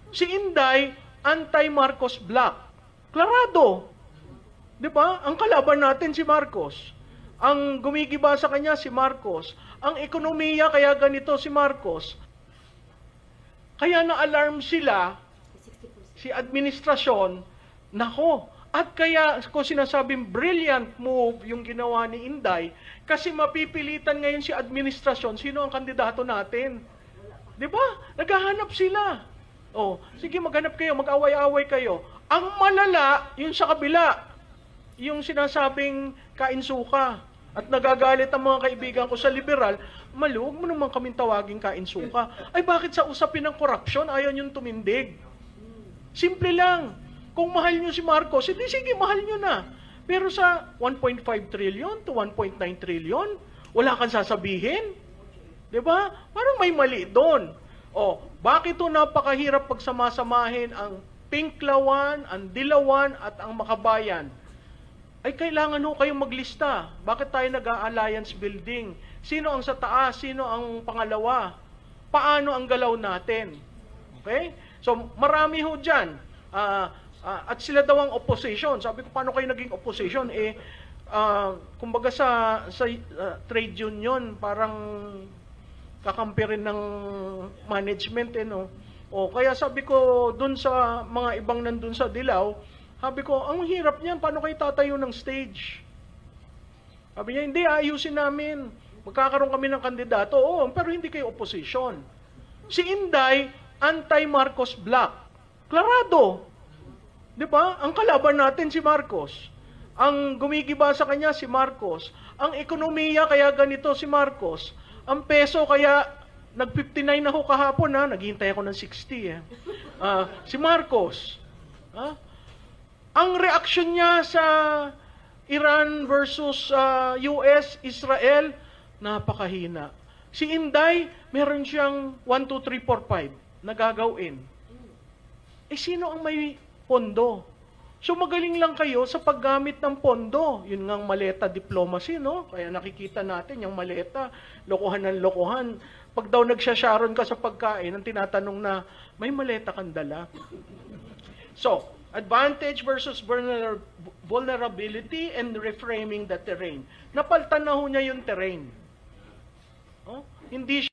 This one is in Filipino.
Si Inday, anti-Marcos Black. Klarado. Di ba? Ang kalaban natin si Marcos. Ang gumigiba sa kanya si Marcos. Ang ekonomiya kaya ganito si Marcos. Kaya na-alarm sila, si administrasyon, nako, at kaya ko sinasabing brilliant move yung ginawa ni Inday, kasi mapipilitan ngayon si administrasyon, sino ang kandidato natin? Di ba? Naghahanap sila. Oh, sige, maghanap kayo, mag-away-away kayo. Ang malala, yung sa kabila, yung sinasabing kain suka. At nagagalit ang mga kaibigan ko sa liberal, maluwag mo naman kaming tawaging kain suka. Ay, bakit sa usapin ng korupsyon, ayaw niyong tumindig? Simple lang. Kung mahal niyo si Marcos, hindi sige, mahal niyo na. Pero sa 1.5 trillion to 1.9 trillion, wala kang sasabihin. Di ba? Parang may mali doon. O, bakit ito napakahirap pagsamasamahin ang Pinklawan, ang Dilawan, at ang Makabayan? Ay kailangan ho kayong maglista. Bakit tayo nag-alliance building? Sino ang sa taas? Sino ang pangalawa? Paano ang galaw natin? Okay? So marami ho dyan. At sila daw ang opposition. Sabi ko, paano kayo naging opposition? Kumbaga sa trade union, parang kakampi rin ng management. No? O, kaya sabi ko, dun sa mga ibang nandun sa Dilaw, sabi ko, ang hirap niyan, paano kayo tatayo ng stage? Sabi niya, hindi, ayusin namin. Magkakaroon kami ng kandidato. Oo, pero hindi kayo opposition. Si Inday, anti-Marcos Black. Klarado. Di ba? Ang kalaban natin si Marcos. Ang gumigiba sa kanya si Marcos. Ang ekonomiya kaya ganito si Marcos. Ang peso kaya nag-59 na ho kahapon, ha? Naghihintay ako ng 60. Si Marcos. Ang reaksyon niya sa Iran versus US, Israel, napakahina. Si Inday, meron siyang 1, 2, 3, 4, 5 na gagawin. Sino ang may pondo? So magaling lang kayo sa paggamit ng pondo. Yun nga ang maleta diplomacy, no? Kaya nakikita natin yung maleta, lokohan ng lokohan. Pag daw nagsasharon ka sa pagkain, ang tinatanong na, may maleta kang dala? So, advantage versus vulnerability and reframing the terrain. Napaltan na ho niya yung terrain. Hindi